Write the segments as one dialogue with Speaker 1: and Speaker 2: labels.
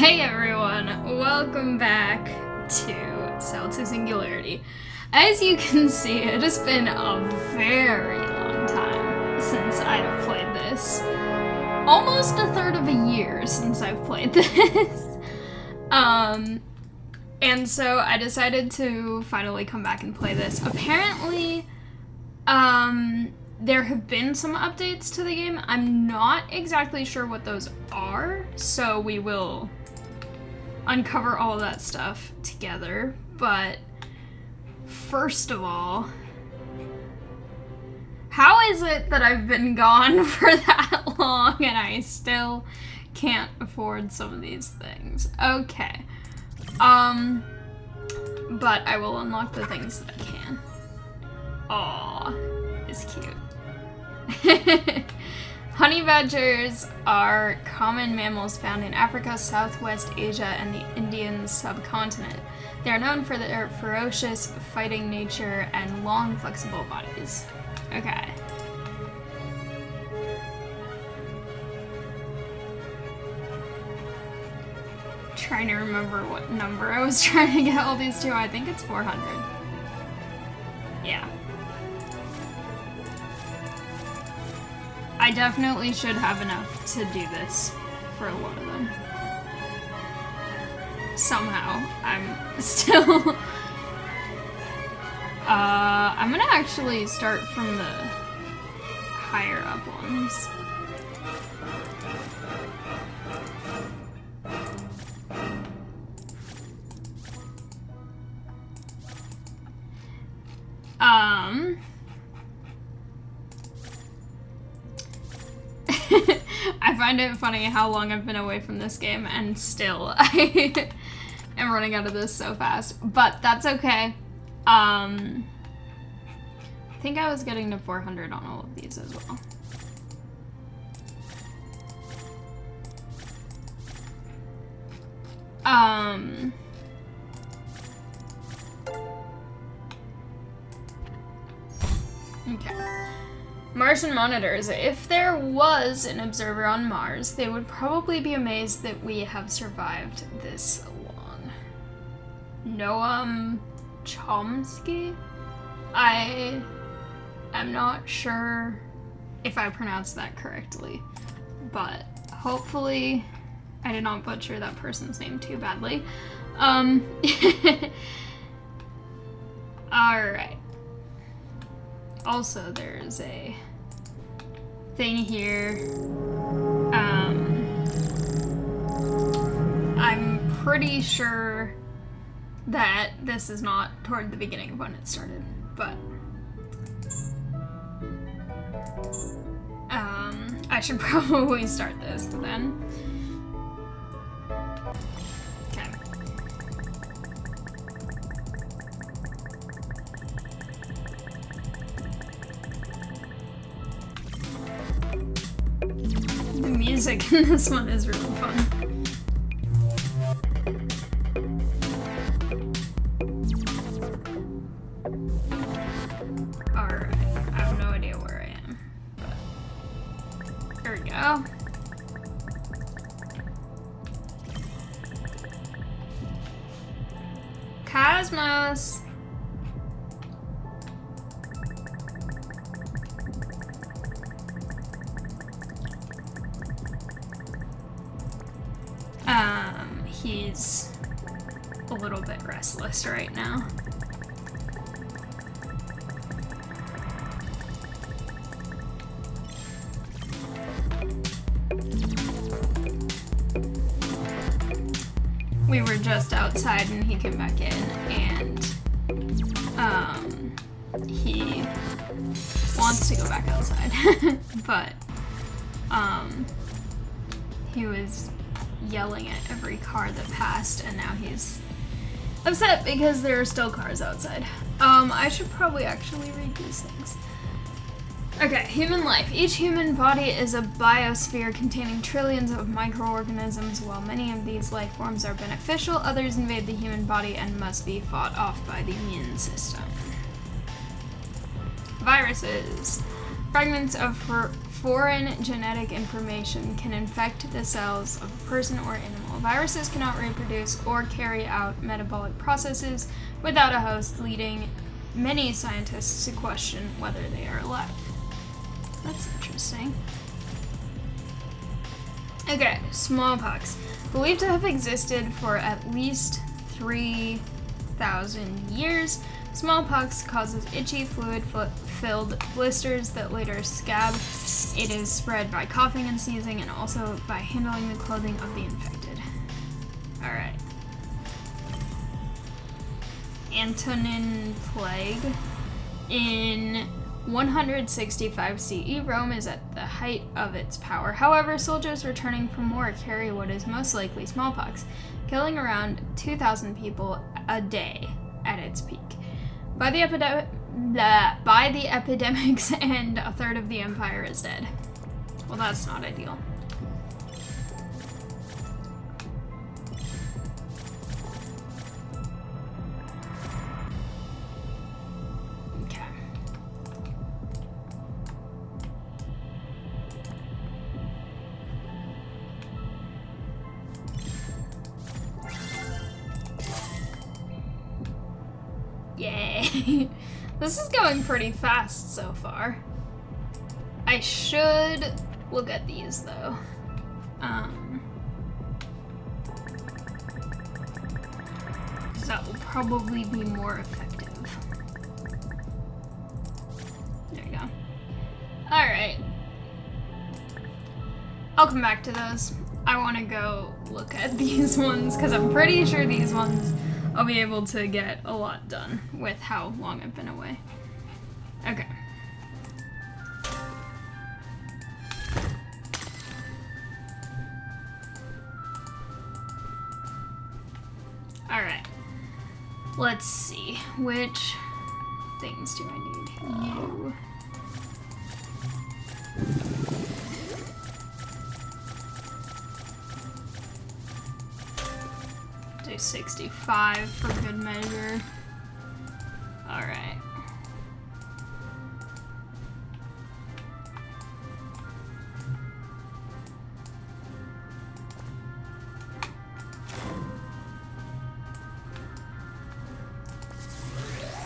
Speaker 1: Hey everyone, welcome back to Singularity. As you can see, it has been a very long time since I have played this. Almost a third of a year since I've played this. And so I decided to finally come back and play this. Apparently, there have been some updates to the game. I'm not exactly sure what those are, so we will uncover all of that stuff together. But first of all, how is it that I've been gone for that long and I still can't afford some of these things? Okay. But I will unlock the things that I can. Aw, it's cute. Honey badgers are common mammals found in Africa, Southwest Asia, and the Indian subcontinent. They are known for their ferocious fighting nature and long, flexible bodies. Okay. Trying to remember what number I was trying to get all these to. I think it's 400. Yeah. I definitely should have enough to do this for a lot of them. Somehow, I'm still... I'm gonna actually start from the higher up ones. I find it funny how long I've been away from this game and still I am running out of this so fast, but that's okay. I think I was getting to 400 on all of these as well. Okay. Martian monitors. If there was an observer on Mars, they would probably be amazed that we have survived this long. Noam Chomsky? I am not sure if I pronounced that correctly, but hopefully I did not butcher that person's name too badly. Alright. Also, there's a thing here. I'm pretty sure that this is not toward the beginning of when it started, but I should probably start this then. Music in this one is really fun. Alright, I have no idea where I am, but there we go. Cosmos! He's a little bit restless right now. We were just outside and he came back in and he wants to go back outside. But he was yelling at every car that passed, and now he's upset because there are still cars outside. I should probably actually read these things. Okay, human life. Each human body is a biosphere containing trillions of microorganisms. While many of these life forms are beneficial, others invade the human body and must be fought off by the immune system. Viruses. Fragments of foreign genetic information can infect the cells of a person or animal. Viruses cannot reproduce or carry out metabolic processes without a host, leading many scientists to question whether they are alive. That's interesting. Okay, smallpox. Believed to have existed for at least 3,000 years, smallpox causes itchy, fluid-filled blisters that later scab. It is spread by coughing and sneezing, and also by handling the clothing of the infected. Alright. Antonine Plague. In 165 CE, Rome is at the height of its power. However, soldiers returning from war carry what is most likely smallpox, killing around 2,000 people a day at its peak. By the epidemic's end, a third of the empire is dead. Well, that's not ideal. Okay. Yay. This is going pretty fast so far. I should look at these though. That will probably be more effective. There you go. Alright. I'll come back to those. I want to go look at these ones because I'm pretty sure these ones I'll be able to get a lot done with how long I've been away. Okay. Alright. Let's see. Which things do I need? You. Do 65 for good measure. Alright.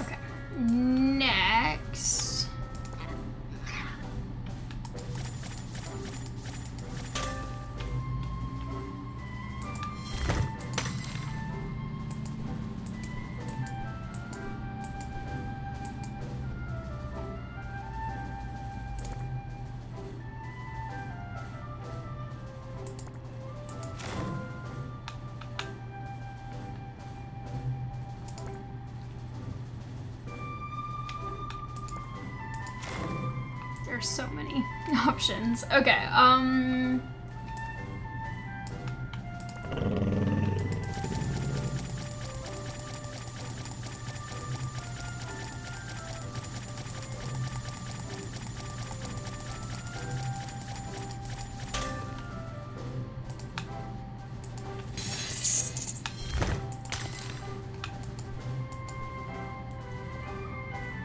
Speaker 1: Okay. Next. There's so many options. Okay,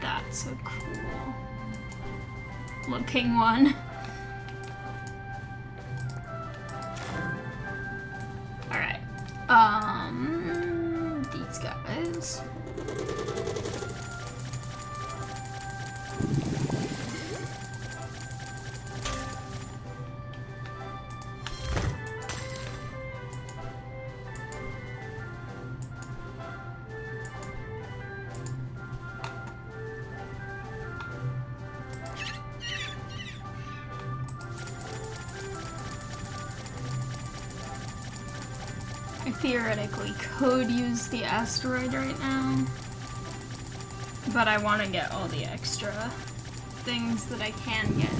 Speaker 1: that's a cool looking one. Alright. These guys. I theoretically could use the asteroid right now, but I want to get all the extra things that I can get.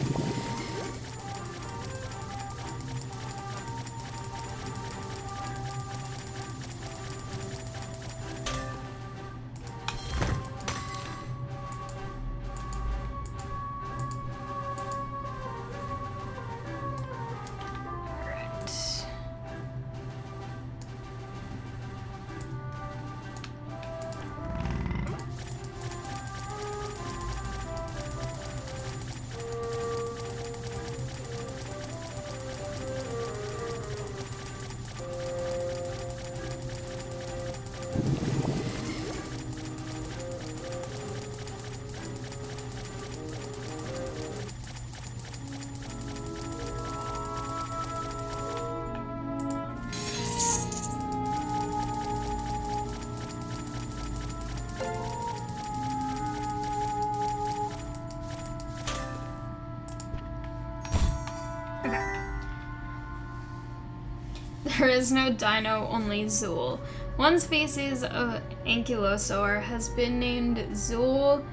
Speaker 1: There is no dino, only Zool. One species of ankylosaur has been named Zool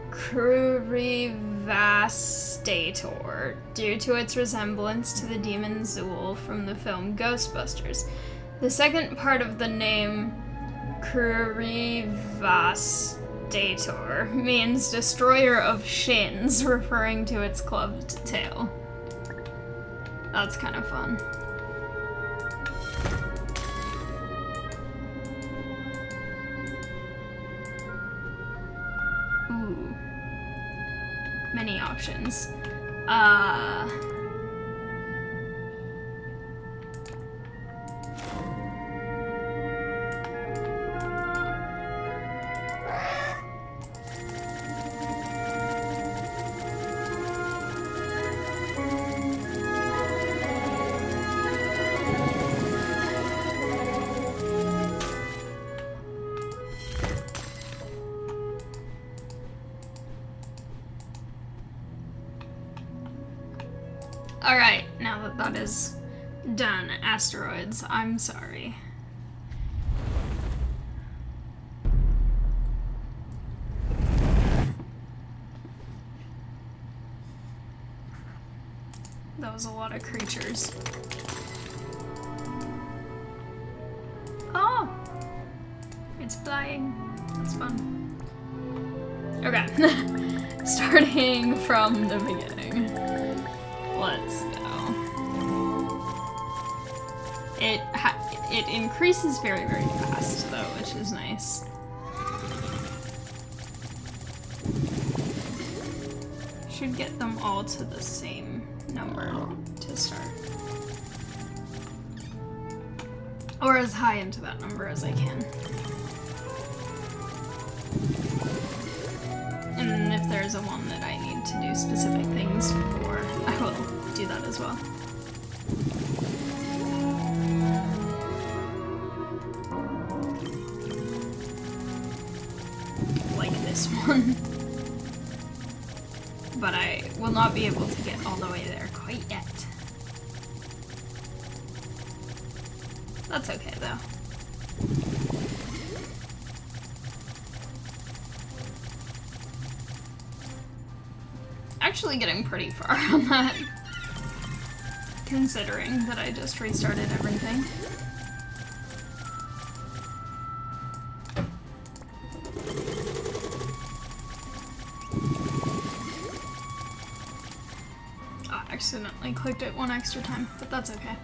Speaker 1: Crurivastator due to its resemblance to the demon Zool from the film Ghostbusters. The second part of the name, Crurivastator, means destroyer of shins, referring to its clubbed tail. That's kind of fun. Ooh. Many options. Alright, now that that is done, asteroids, I'm sorry. That was a lot of creatures. Oh! It's flying. That's fun. Okay. Starting from the beginning. Let's go. It increases very, very fast, though, which is nice. Should get them all to the same number to start. Or as high into that number as I can. And if there's a one that I need to do specific things for, I will do that as well. Like this one. But I will not be able to get all the way there quite yet. That's okay though. Actually getting pretty far on that, considering that I just restarted everything. Oh, I accidentally clicked it one extra time, but that's okay.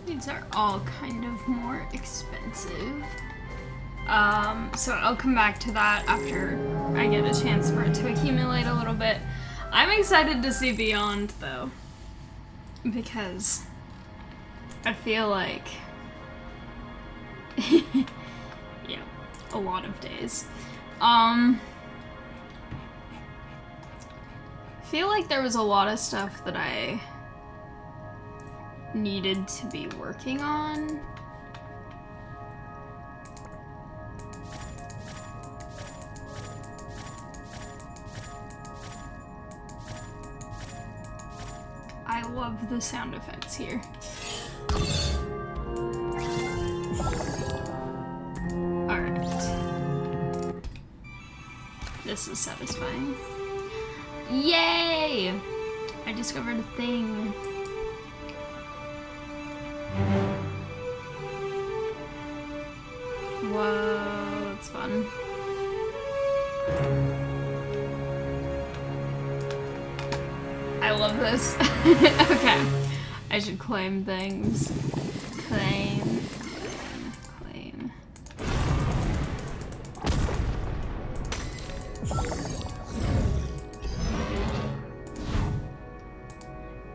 Speaker 1: These are all kind of more expensive. So I'll come back to that after I get a chance for it to accumulate a little bit. I'm excited to see Beyond, though, because I feel like, yeah, a lot of days. Feel like there was a lot of stuff that I needed to be working on. I love the sound effects here. Alright. This is satisfying. Yay! I discovered a thing. Whoa, that's fun. I love this. Okay. I should claim things. Claim.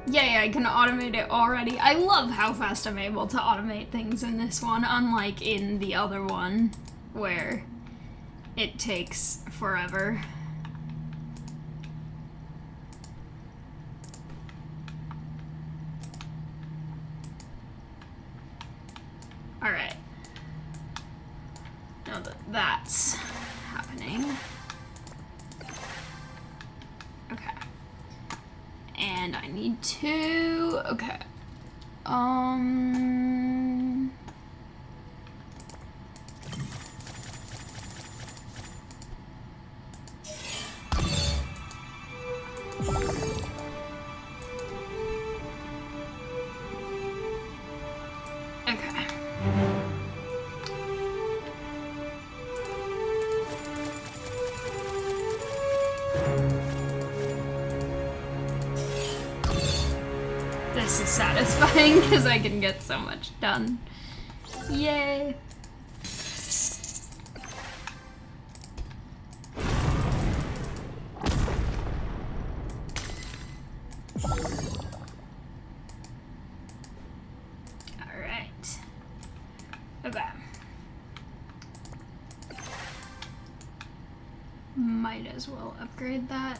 Speaker 1: Yay, I can automate it already. I love how fast I'm able to automate things in this one, unlike in the other one, where it takes forever. Alright. Now that that's happening. Okay. And I need to... Okay. Okay. This is satisfying because I can get so much done. Yay! Alright. Okay. Might as well upgrade that.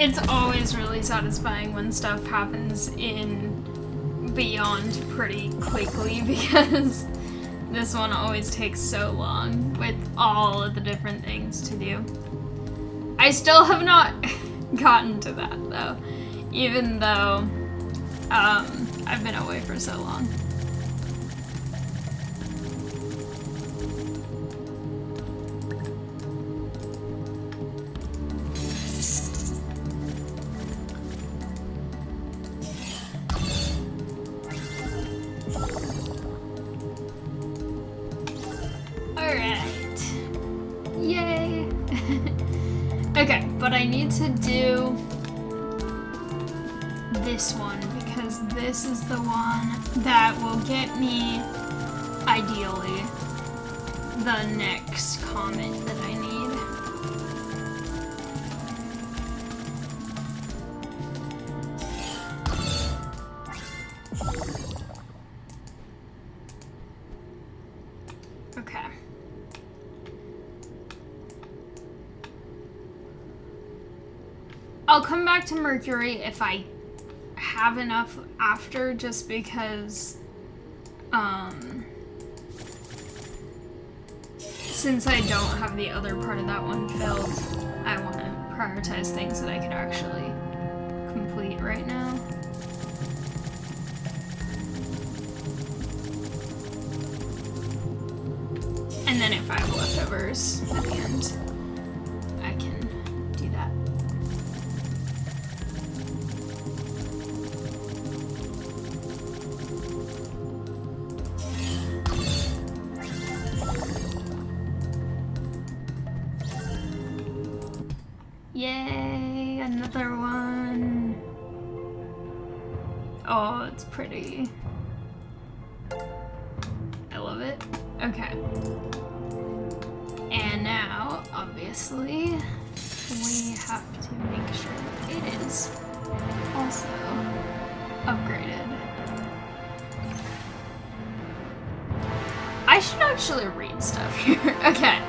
Speaker 1: It's always really satisfying when stuff happens in Beyond pretty quickly because this one always takes so long with all of the different things to do. I still have not gotten to that though, even though I've been away for so long. But I need to do this one because this is the one that will get me, ideally, the next comment that I need. Okay. I'll come back to Mercury if I have enough after, just because, since I don't have the other part of that one filled, I want to prioritize things that I could actually complete right now. And then if I have leftovers at the end, I can do that. Yay, another one. Oh, it's pretty. I love it. Okay. And now, obviously, we have to make sure that it is also upgraded. I should actually read stuff here. Okay.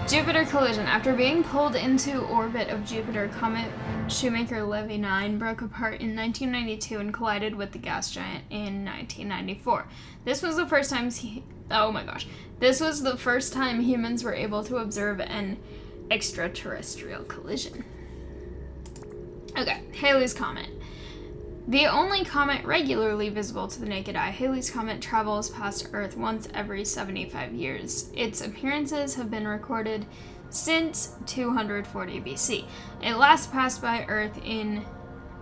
Speaker 1: Jupiter collision. After being pulled into orbit of Jupiter, comet Shoemaker-Levy 9 broke apart in 1992 and collided with the gas giant in 1994. This was the first time This was the first time humans were able to observe an extraterrestrial collision. Okay, Halley's Comet. The only comet regularly visible to the naked eye, Halley's Comet travels past Earth once every 75 years. Its appearances have been recorded since 240 BC. It last passed by Earth in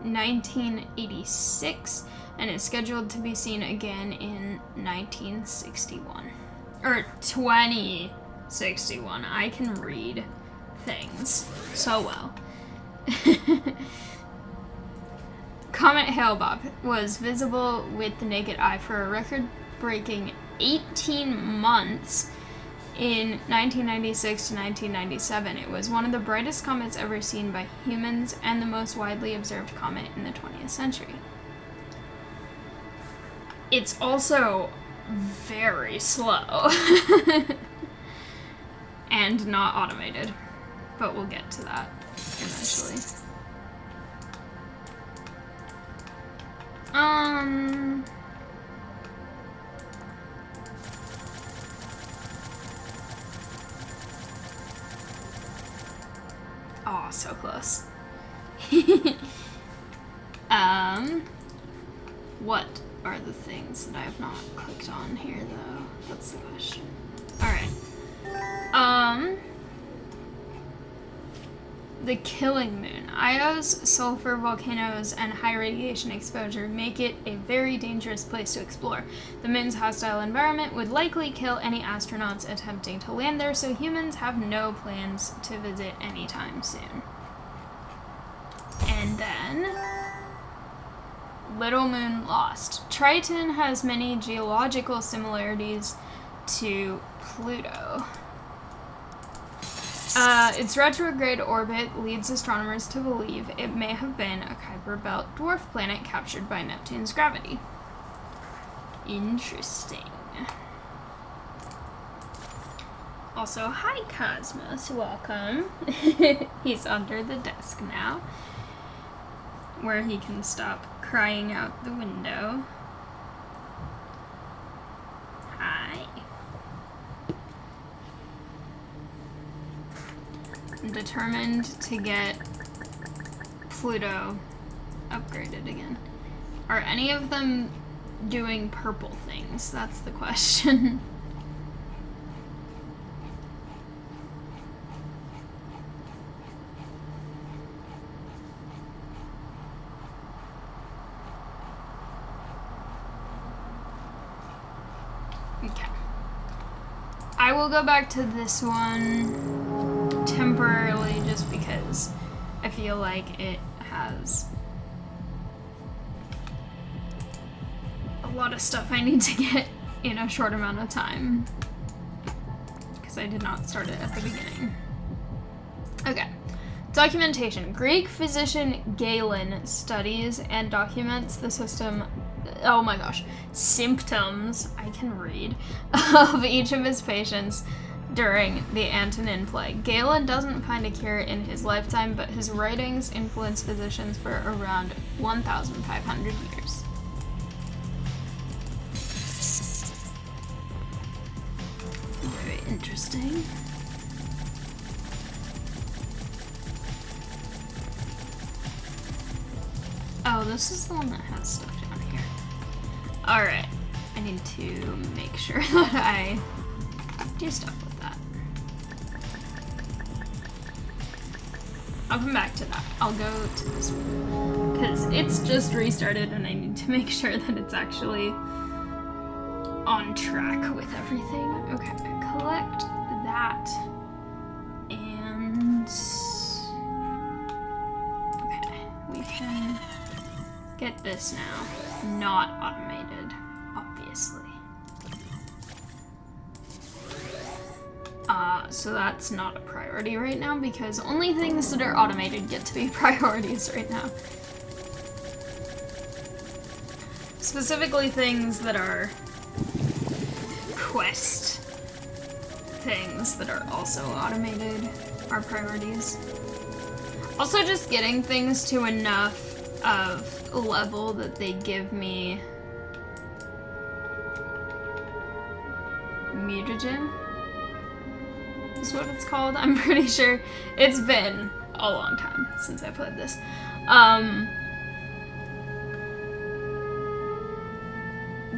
Speaker 1: 1986 and is scheduled to be seen again in 1961. Or 2061. I can read things so well. Comet Hale-Bopp was visible with the naked eye for a record-breaking 18 months in 1996 to 1997. It was one of the brightest comets ever seen by humans and the most widely observed comet in the 20th century. It's also very slow and not automated, but we'll get to that eventually. Oh, so close. What are the things that I have not clicked on here, though? That's the question. Alright. The Killing Moon. Io's sulfur volcanoes and high radiation exposure make it a very dangerous place to explore. The moon's hostile environment would likely kill any astronauts attempting to land there, so humans have no plans to visit anytime soon. And then Little Moon Lost. Triton has many geological similarities to Pluto. Its retrograde orbit leads astronomers to believe it may have been a Kuiper Belt dwarf planet captured by Neptune's gravity. Interesting. Also, hi Cosmos, welcome. He's under the desk now, where he can stop crying out the window. Hi. I'm determined to get Pluto upgraded again. Are any of them doing purple things? That's the question. Okay. I will go back to this one temporarily just because I feel like it has a lot of stuff I need to get in a short amount of time because I did not start it at the beginning. Okay. Documentation. Greek physician Galen studies and documents the symptoms, I can read, of each of his patients during the Antonine Plague. Galen doesn't find a cure in his lifetime, but his writings influenced physicians for around 1,500 years. Very interesting. Oh, this is the one that has stuff down here. Alright, I need to make sure that I do stuff with that. I'll come back to that. I'll go to this one, because it's just restarted and I need to make sure that it's actually on track with everything. Okay, collect that. And okay, we can get this now. Not automated, obviously. So that's not a priority right now because only things that are automated get to be priorities right now. Specifically things that are quest things that are also automated are priorities. Also, just getting things to enough of a level that they give me mutagen is what it's called. I'm pretty sure. It's been a long time since I played this.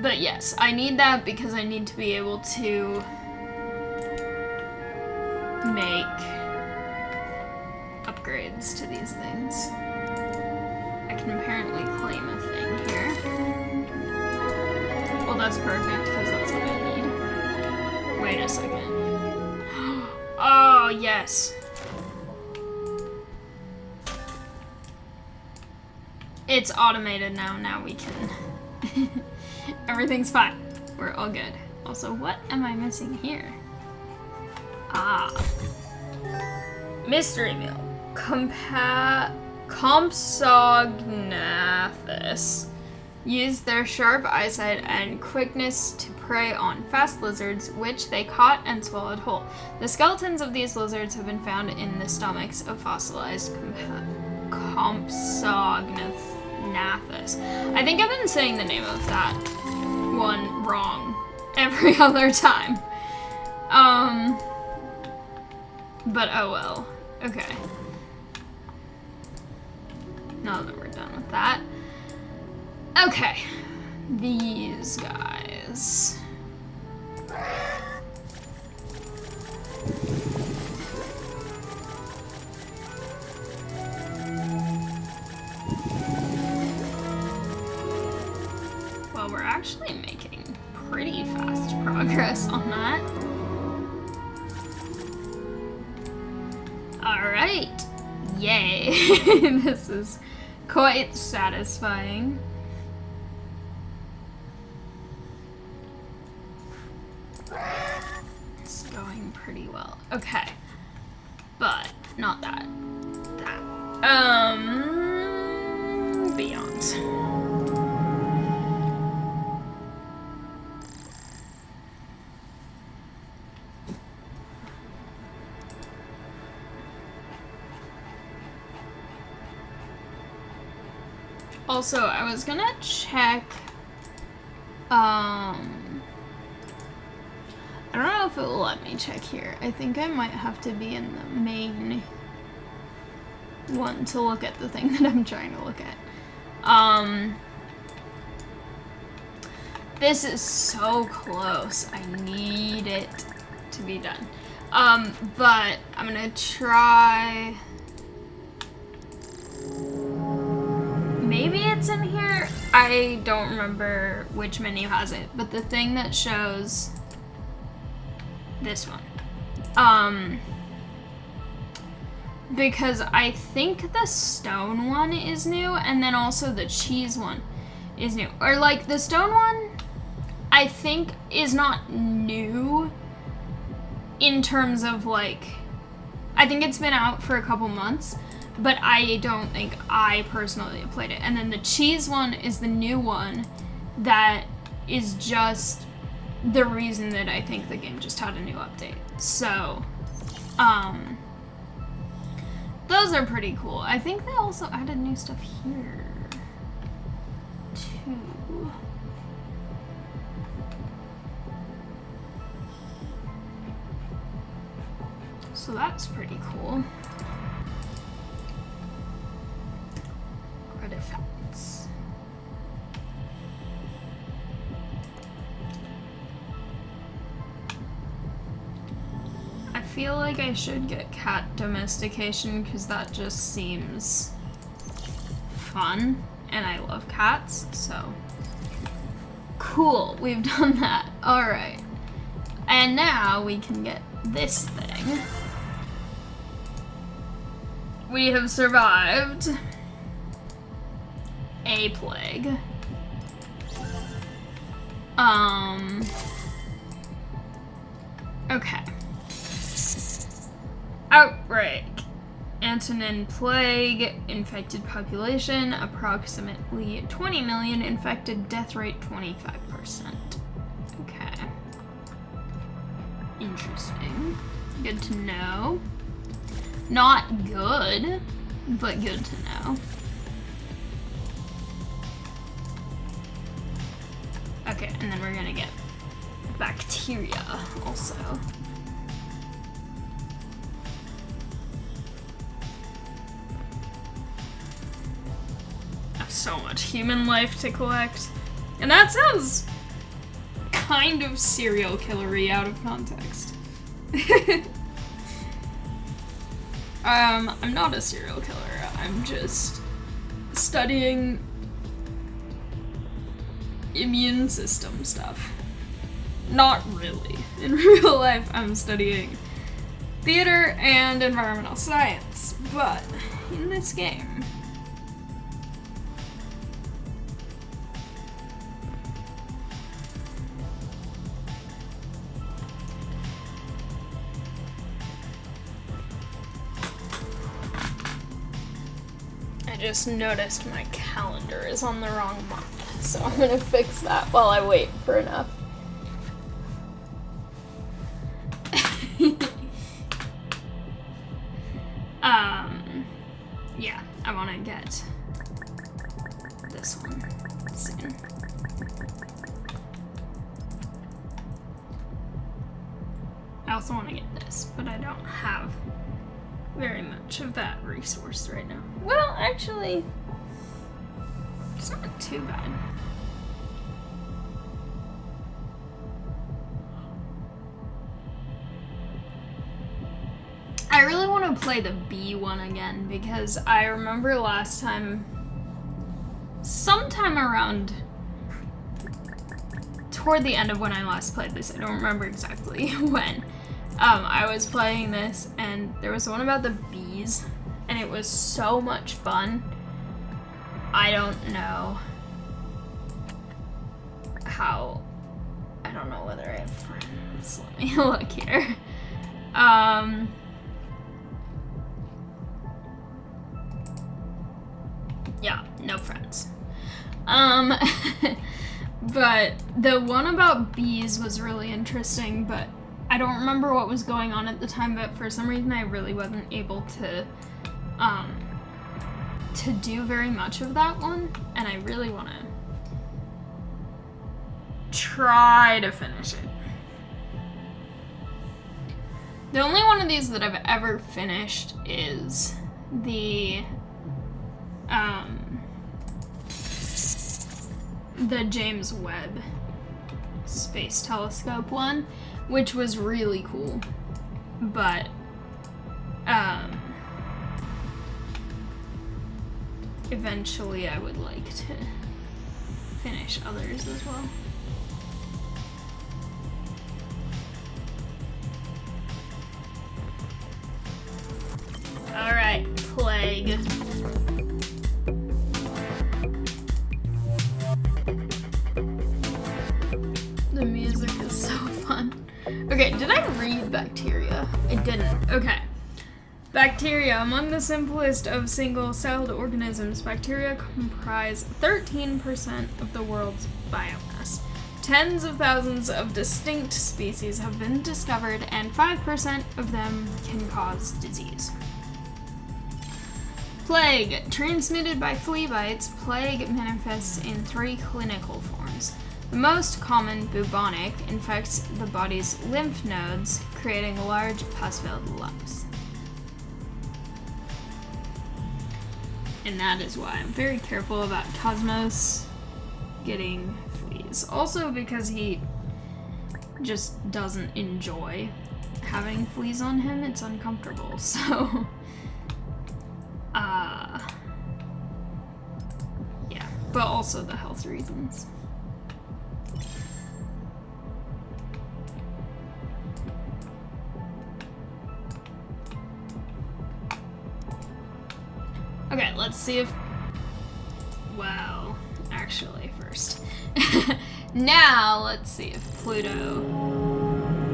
Speaker 1: But yes, I need that because I need to be able to make upgrades to these things. I can apparently claim a thing here. Well, that's perfect because that's what I need. Wait a second. Oh, yes. It's automated now. Now we can. Everything's fine. We're all good. Also, what am I missing here? Ah. Mystery meal. Compsognathus used their sharp eyesight and quickness to prey on fast lizards, which they caught and swallowed whole. The skeletons of these lizards have been found in the stomachs of fossilized Compsognathus. I think I've been saying the name of that one wrong every other time. But oh well. Okay. Now that we're done with that. Okay. These guys. Well, we're actually making pretty fast progress on that. Alright. Yay. This is quite satisfying. It's going pretty well. Okay. But not that. That. Beyond. Also, I was gonna check, I don't know if it will let me check here. I think I might have to be in the main one to look at the thing that I'm trying to look at. This is so close. I need it to be done. But I'm gonna try... Maybe it's in here. I don't remember which menu has it, but the thing that shows this one. Because I think the stone one is new, and then also the cheese one is new. Or like the stone one, I think is not new in terms of like, I think it's been out for a couple months, but I don't think I personally have played it. And then the cheese one is the new one that is just the reason that I think the game just had a new update. So, those are pretty cool. I think they also added new stuff here, too. So that's pretty cool. Artifacts. I feel like I should get cat domestication because that just seems fun and I love cats, so cool, we've done that. Alright. And now we can get this thing. We have survived a plague. Okay. Outbreak. Antonin plague, infected population, approximately 20 million infected, death rate 25%. Okay. Interesting. Good to know. Not good, but good to know. Okay, and then we're gonna get bacteria also. I have so much human life to collect. And that sounds kind of serial killery out of context. I'm not a serial killer. I'm just studying immune system stuff. Not really. In real life, I'm studying theater and environmental science, but in this game, I just noticed my calendar is on the wrong month, so I'm gonna fix that while I wait for enough. Yeah, I want to get this one soon. I also want to get this, but I don't have very much of that resource right now. Well, actually, it's not too bad. I really want to play the bee one again because I remember last time, sometime around toward the end of when I last played this, I don't remember exactly when, I was playing this and there was one about the bees and it was so much fun. I don't know how, I don't know whether I have friends. Let me look here. Yeah, no friends. But the one about bees was really interesting, but I don't remember what was going on at the time, but for some reason I really wasn't able to do very much of that one, and I really want to try to finish it. The only one of these that I've ever finished is the James Webb Space Telescope one, which was really cool, but eventually I would like to finish others as well. All right, plague. The music is so fun. Okay, did I read bacteria? I didn't. Okay. Bacteria. Among the simplest of single-celled organisms, bacteria comprise 13% of the world's biomass. Tens of thousands of distinct species have been discovered, and 5% of them can cause disease. Plague. Transmitted by flea bites, plague manifests in 3 clinical forms. The most common, bubonic, infects the body's lymph nodes, creating large pus-filled lumps. And that is why I'm very careful about Cosmos getting fleas. Also because he just doesn't enjoy having fleas on him. It's uncomfortable, so... yeah, but also the health reasons. Okay, let's see if... Well, actually, first. Now, let's see if Pluto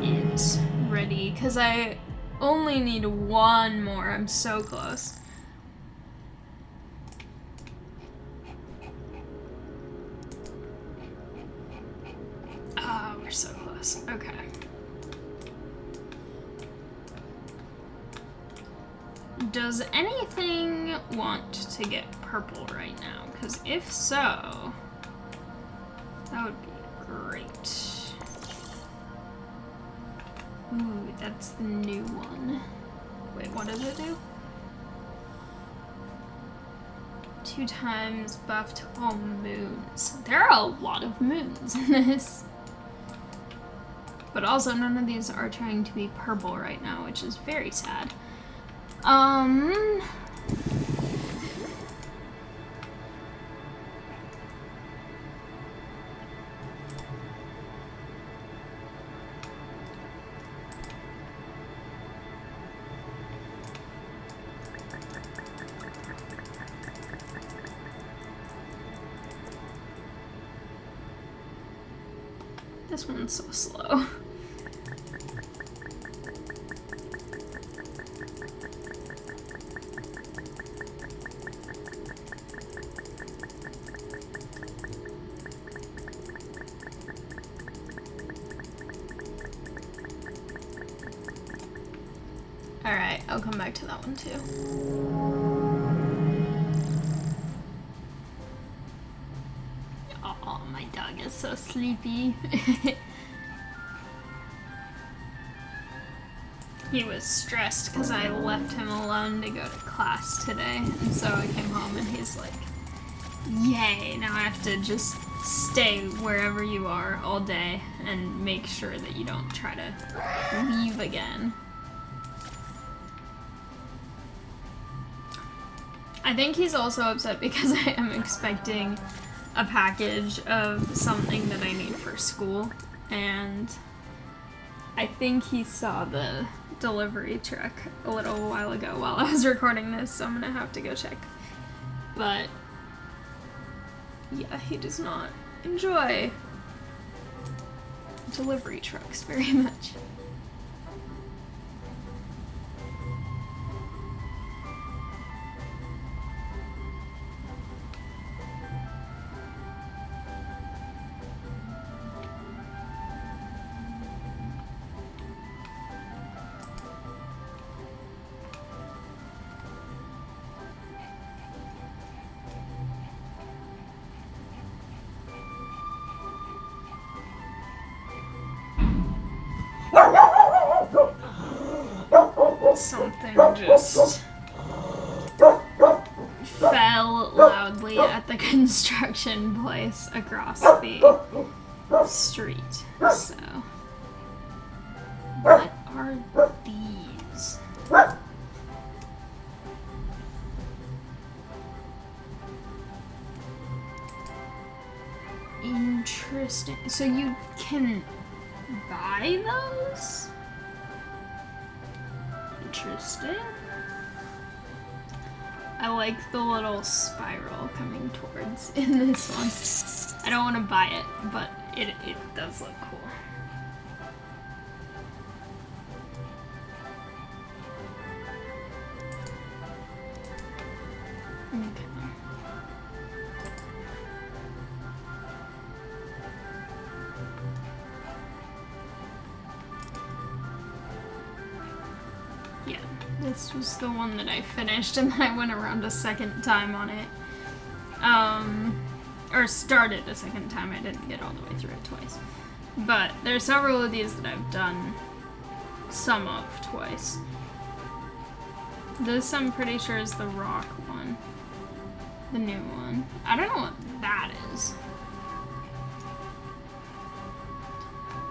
Speaker 1: is ready, because I only need one more. I'm so close. Ah, we're so close. Okay. does anything want to get purple right now? Because if so, that would be great. Ooh, that's the new one. Wait, what does it do? 2 times buffed all moons. There are a lot of moons in this. But also none of these are trying to be purple right now, which is very sad. This one's so slow. Alright, I'll come back to that one too. Oh, my dog is so sleepy. He was stressed because I left him alone to go to class today, and so I came home and he's like, yay, now I have to just stay wherever you are all day and make sure that you don't try to leave again. I think he's also upset because I am expecting a package of something that I need for school, and I think he saw the delivery truck a little while ago while I was recording this, so I'm gonna have to go check. But yeah, he does not enjoy delivery trucks very much. Something just fell loudly at the construction place across the street. So, what are these? Interesting. So you can buy those? Interesting. I like the little spiral coming towards in this one. I don't want to buy it, but it does look cool. Okay. Yeah, this was the one that I finished, and then I went around a second time on it. Or started a second time. I didn't get all the way through it twice. But there's several of these that I've done some of twice. This I'm pretty sure is the rock one. The new one. I don't know what that is.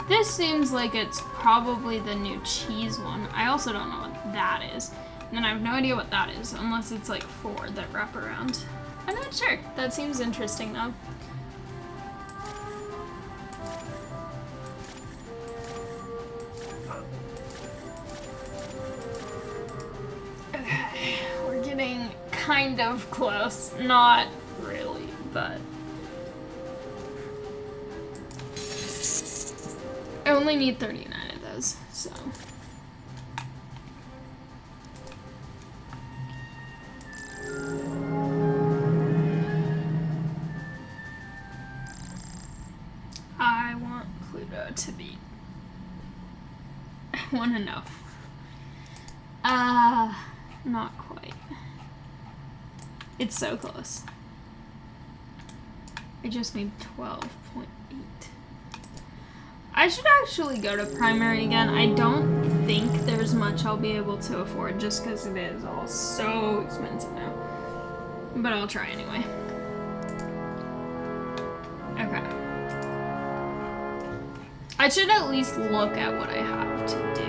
Speaker 1: This seems like it's probably the new cheese one. I also don't know what that is. And then I have no idea what that is, unless it's like 4 that wrap around. I'm not sure. That seems interesting though. Okay, we're getting kind of close. Not really, but... I only need 39 of those, so... I want Pluto to be... I want enough. Not quite. quite. It's so close. I just need 12.8. I should actually go to primary again. I don't think there's much I'll be able to afford just because it is all so expensive now. But I'll try anyway. Okay. I should at least look at what I have to do.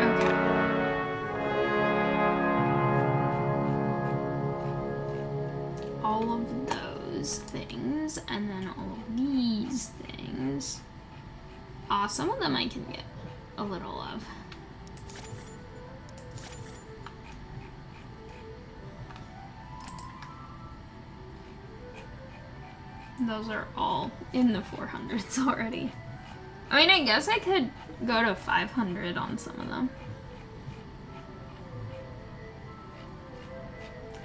Speaker 1: Okay. All of those things, and then all of these things. Some of them I can get a little of. Those are all in the 400s already. I mean, I guess I could go to 500 on some of them.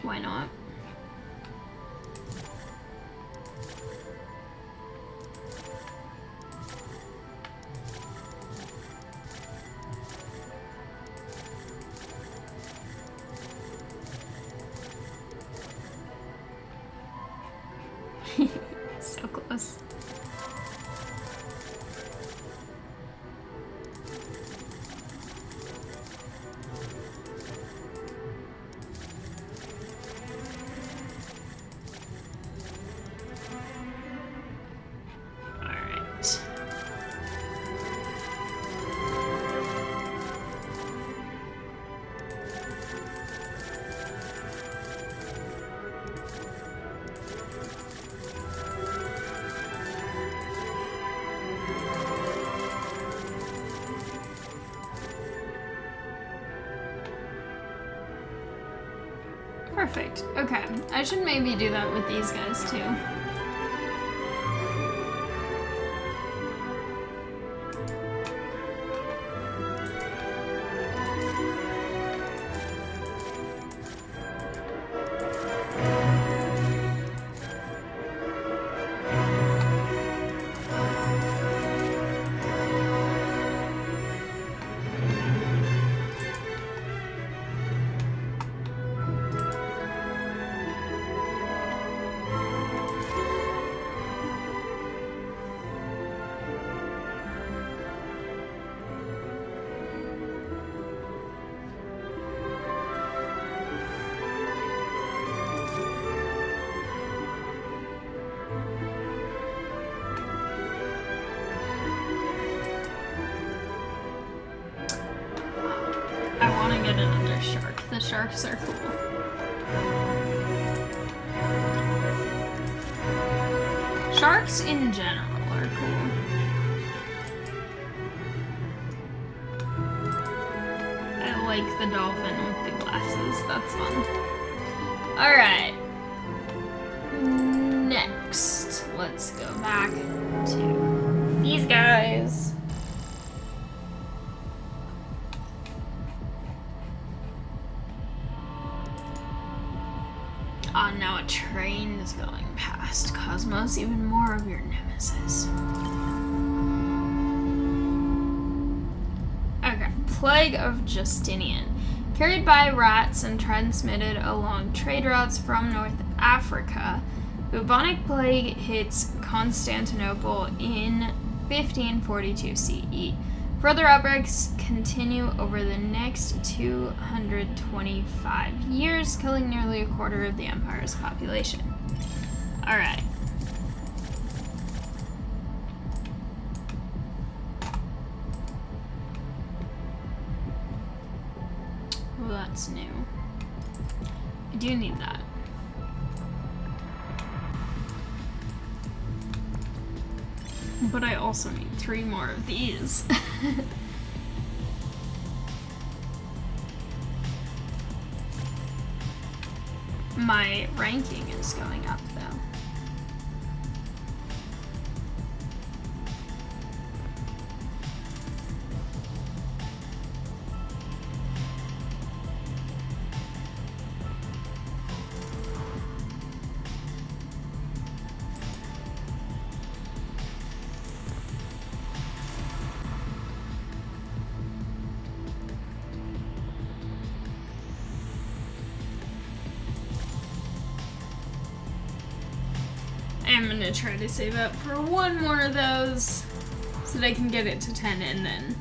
Speaker 1: Why not? So close. Perfect. Okay. I should maybe do that with these guys too. Get another shark. The sharks are cool. Sharks in general are cool. I like the dolphin with the glasses. That's fun. Alright. Next, let's go back to these guys. Now a train is going past. Cosmos, even more of your nemesis. Okay. Plague of Justinian. Carried by rats and transmitted along trade routes from North Africa, bubonic plague hits Constantinople in 1542 CE. Further outbreaks continue over the next 225 years, killing nearly a quarter of the empire's population. Alright. Well, that's new. I do need that. But I also need 3 more of these. My ranking is going up though. am gonna try to save up for one more of those so that I can get it to 10 and then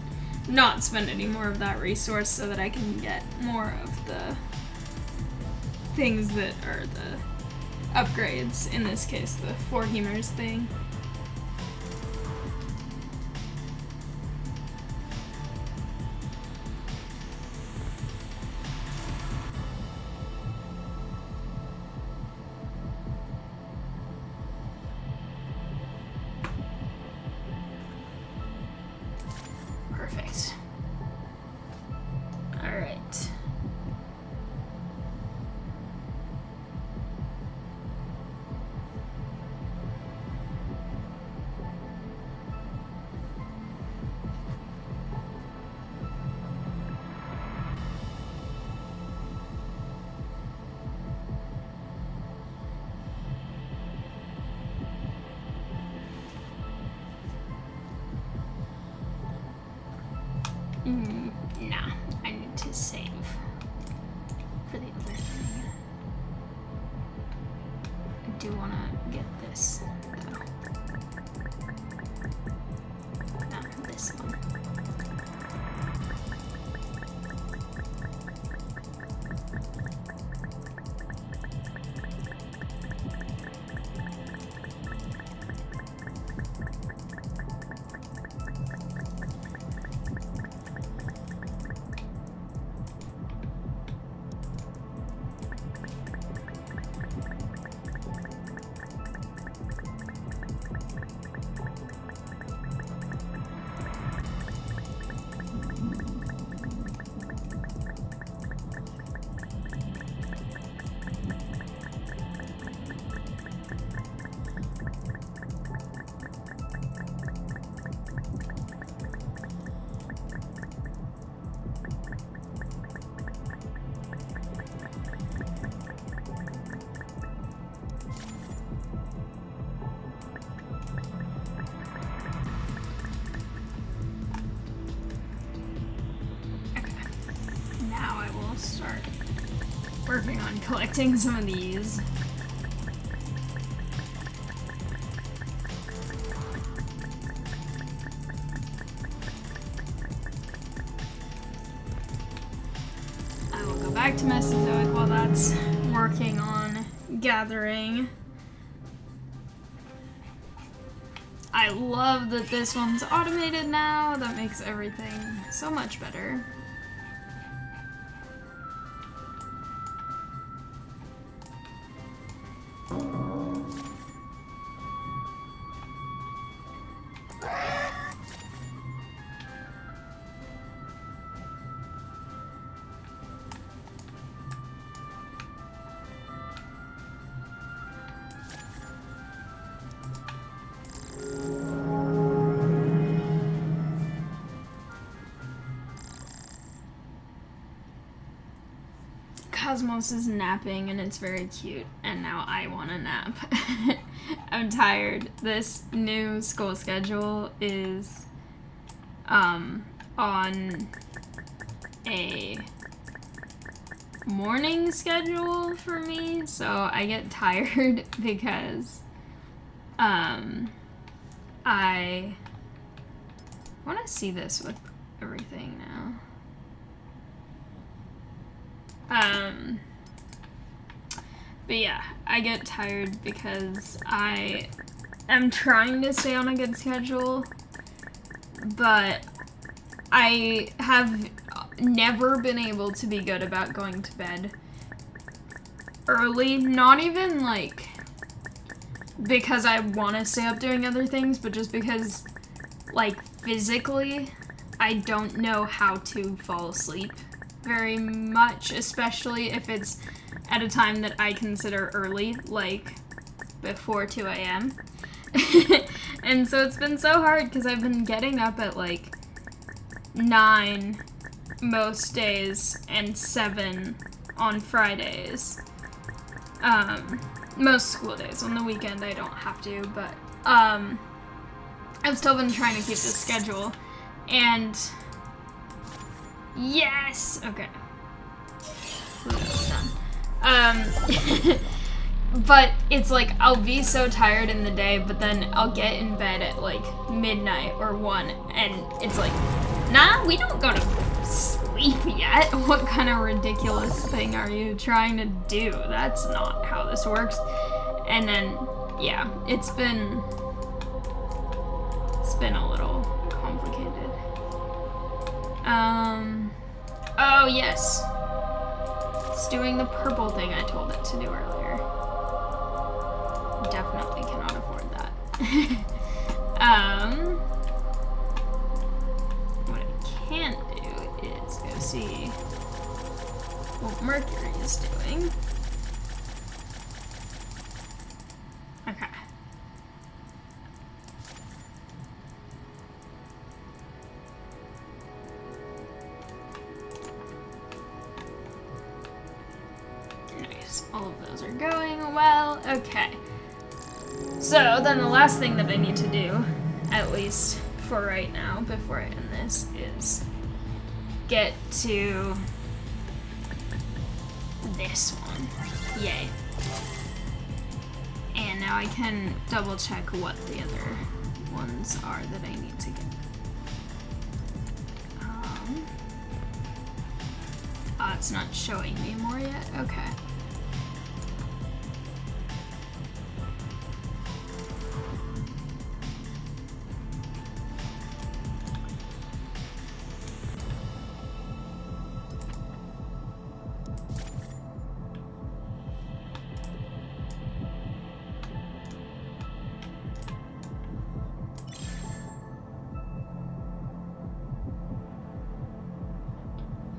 Speaker 1: not spend any more of that resource so that I can get more of the things that are the upgrades. In this case, the 4 Hemers thing. Perfect. All right. No, I need to save for the other thing. I do want to get this, though. Not this one. Start working on collecting some of these. I will go back to Mesozoic while that's working on gathering. I love that this one's automated now. That makes everything so much better. Cosmos is napping and it's very cute, and now I want a nap. I'm tired. This new school schedule is on a morning schedule for me, so I get tired because I want to see this with everything now. But yeah, I get tired because I am trying to stay on a good schedule, but I have never been able to be good about going to bed early, not even like because I want to stay up doing other things, but just because like physically I don't know how to fall asleep very much, especially if it's at a time that I consider early, like before 2 a.m. And so it's been so hard because I've been getting up at like 9 most days and 7 on Fridays. Most school days. On the weekend I don't have to, but I've still been trying to keep this schedule. And yes! Okay. That's done. but it's like I'll be so tired in the day, but then I'll get in bed at like midnight or 1, and it's like, nah, we don't go to sleep yet. What kind of ridiculous thing are you trying to do? That's not how this works. And then, yeah, it's been a little complicated. Oh yes. It's doing the purple thing I told it to do earlier. Definitely cannot afford that. What I can do is go see what Mercury is doing. Okay. Nice. All of those are going well. Okay. So then the last thing that I need to do, at least for right now, before I end this, is get to this one. Yay. And now I can double check what the other ones are that I need to get. It's not showing me more yet? Okay.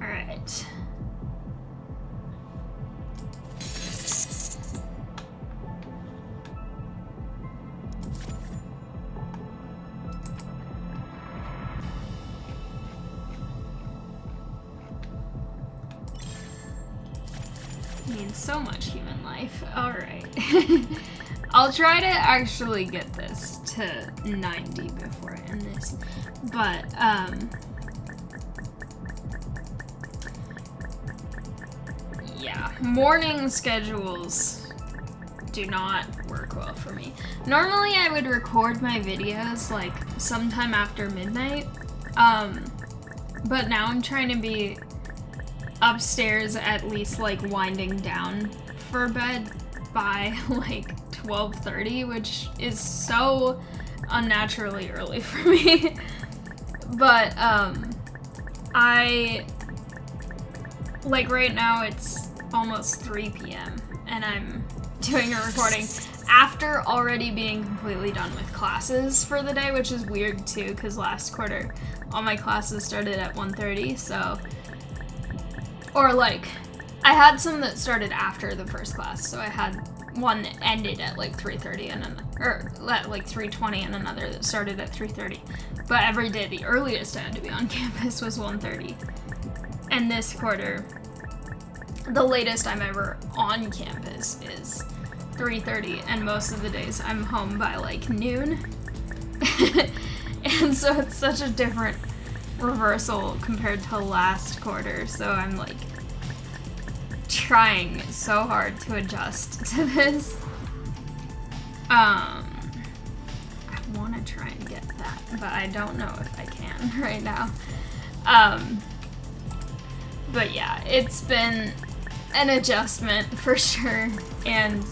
Speaker 1: Alright. Means so much human life. Alright. I'll try to actually get this to 90 before I end this. But, yeah, morning schedules do not work well for me. Normally I would record my videos like sometime after midnight, but now I'm trying to be upstairs at least like winding down for bed by like 12:30, which is so unnaturally early for me. But I like right now it's almost 3 p.m. and I'm doing a recording after already being completely done with classes for the day, which is weird too because last quarter all my classes started at 1:30, so or like I had some that started after the first class, so I had one that ended at like 3:30 and or at like 3:20 and another that started at 3:30. But every day the earliest I had to be on campus was 1:30. And this quarter, the latest I'm ever on campus is 3:30, and most of the days I'm home by like noon. And so it's such a different reversal compared to last quarter, so I'm like trying so hard to adjust to this. I want to try and get that, but I don't know if I can right now. But yeah, it's been an adjustment for sure. And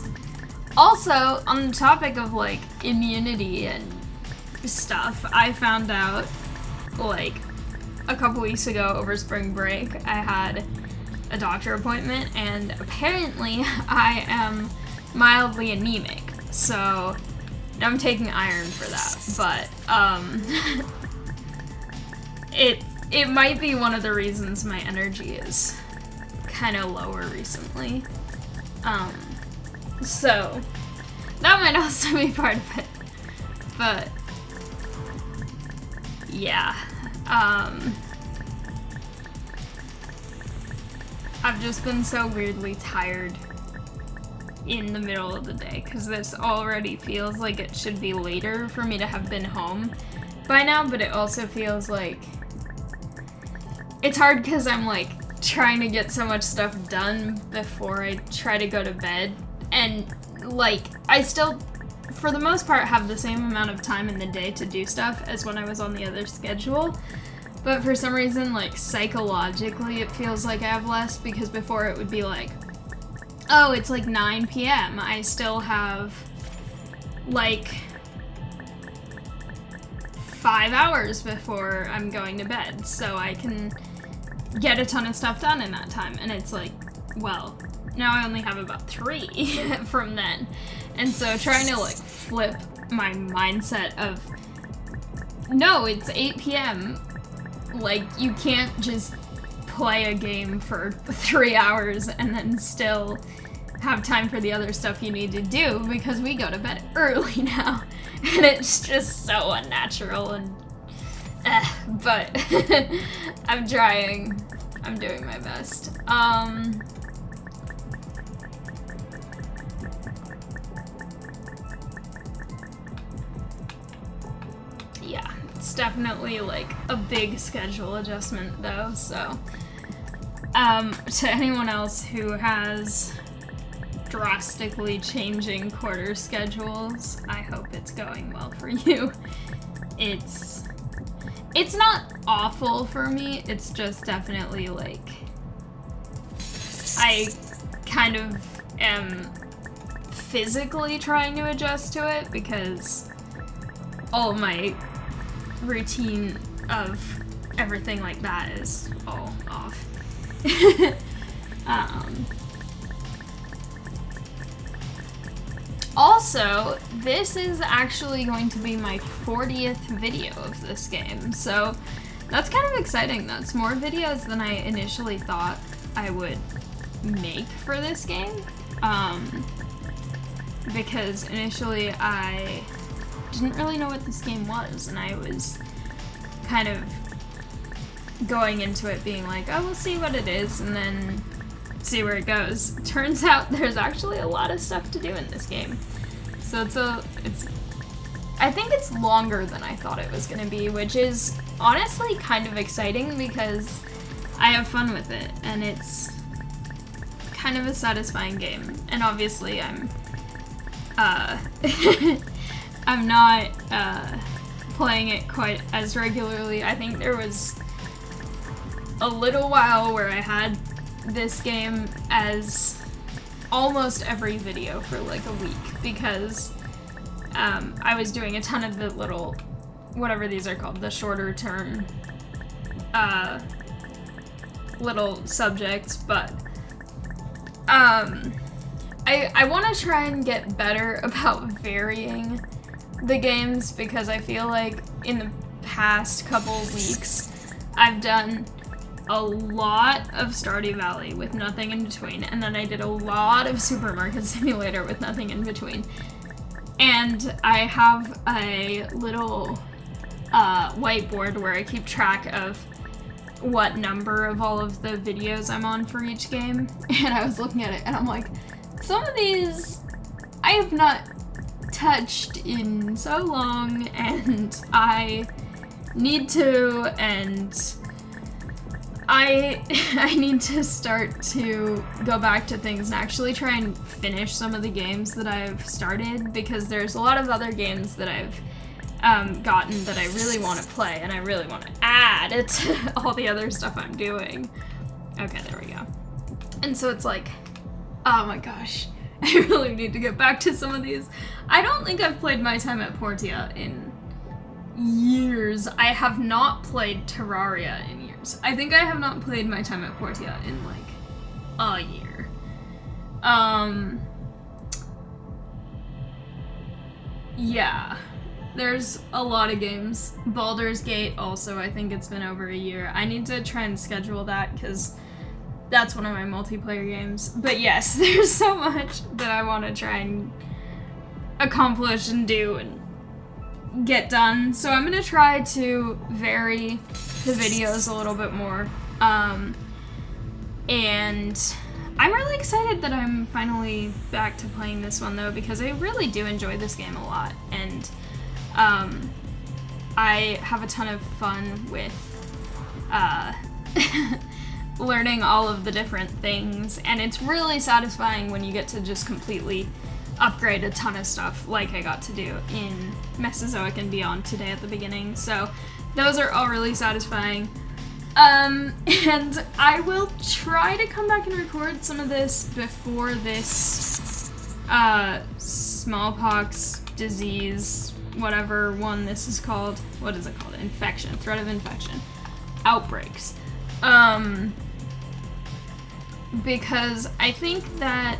Speaker 1: also, on the topic of like immunity and stuff, I found out like a couple weeks ago over spring break, I had a doctor appointment, and apparently I am mildly anemic, so I'm taking iron for that, but it might be one of the reasons my energy is kind of lower recently, so that might also be part of it, but yeah, I've just been so weirdly tired in the middle of the day, because this already feels like it should be later for me to have been home by now, but it also feels like it's hard because I'm like trying to get so much stuff done before I try to go to bed, and like, I still, for the most part, have the same amount of time in the day to do stuff as when I was on the other schedule. But for some reason, like, psychologically, it feels like I have less, because before it would be like, oh, it's like 9 p.m. I still have, like, 5 hours before I'm going to bed, so I can get a ton of stuff done in that time. And it's like, well, now I only have about 3 from then. And so trying to, like, flip my mindset of, no, it's 8 p.m., like, you can't just play a game for 3 hours and then still have time for the other stuff you need to do, because we go to bed early now. And it's just so unnatural and but I'm trying. I'm doing my best. Yeah, it's definitely like a big schedule adjustment though, so to anyone else who has drastically changing quarter schedules, I hope it's going well for you. It's not awful for me, it's just definitely like, I kind of am physically trying to adjust to it because all my routine of everything like that is all off. Also, this is actually going to be my 40th video of this game, so that's kind of exciting. That's more videos than I initially thought I would make for this game, because initially I didn't really know what this game was, and I was kind of going into it being like, oh, we'll see what it is, and then see where it goes. Turns out there's actually a lot of stuff to do in this game. So I think it's longer than I thought it was gonna be, which is honestly kind of exciting because I have fun with it, and it's kind of a satisfying game. And obviously I'm I'm not playing it quite as regularly. I think there was a little while where I had this game as almost every video for like a week, because I was doing a ton of the little, whatever these are called, the shorter term little subjects, but I want to try and get better about varying the games, because I feel like in the past couple weeks I've done a lot of Stardew Valley with nothing in between, and then I did a lot of Supermarket Simulator with nothing in between. And I have a little whiteboard where I keep track of what number of all of the videos I'm on for each game, and I was looking at it and I'm like, some of these I have not touched in so long, and I need to, and I need to start to go back to things and actually try and finish some of the games that I've started, because there's a lot of other games that I've gotten that I really want to play, and I really want to add to all the other stuff I'm doing. Okay, there we go. And so it's like, oh my gosh, I really need to get back to some of these. I don't think I've played My Time at Portia in years. I have not played Terraria in years. I think I have not played My Time at Portia in like a year. Yeah, there's a lot of games. Baldur's Gate also, I think it's been over a year. I need to try and schedule that because that's one of my multiplayer games. But yes, there's so much that I want to try and accomplish and do and get done. So I'm gonna try to vary the videos a little bit more. And I'm really excited that I'm finally back to playing this one though, because I really do enjoy this game a lot, and I have a ton of fun with learning all of the different things, and it's really satisfying when you get to just completely upgrade a ton of stuff like I got to do in Mesozoic and Beyond today at the beginning. So those are all really satisfying. And I will try to come back and record some of this before this smallpox disease, whatever one this is called. What is it called? Infection. Threat of infection. Outbreaks. Because I think that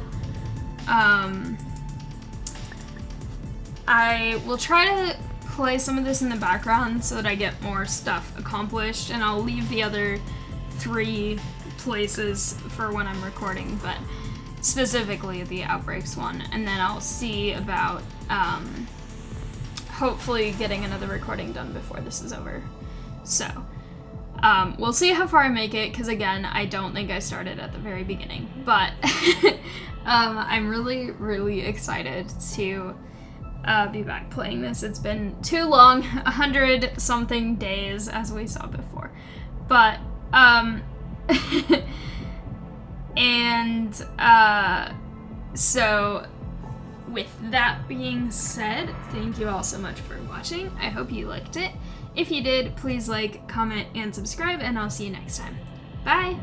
Speaker 1: I will try to play some of this in the background so that I get more stuff accomplished, and I'll leave the other 3 places for when I'm recording, but specifically the Outbreaks one, and then I'll see about hopefully getting another recording done before this is over. So we'll see how far I make it, because again, I don't think I started at the very beginning, but I'm really, really excited to be back playing this. It's been too long, 100-something days, as we saw before. But, and, so, with that being said, thank you all so much for watching. I hope you liked it. If you did, please like, comment, and subscribe, and I'll see you next time. Bye!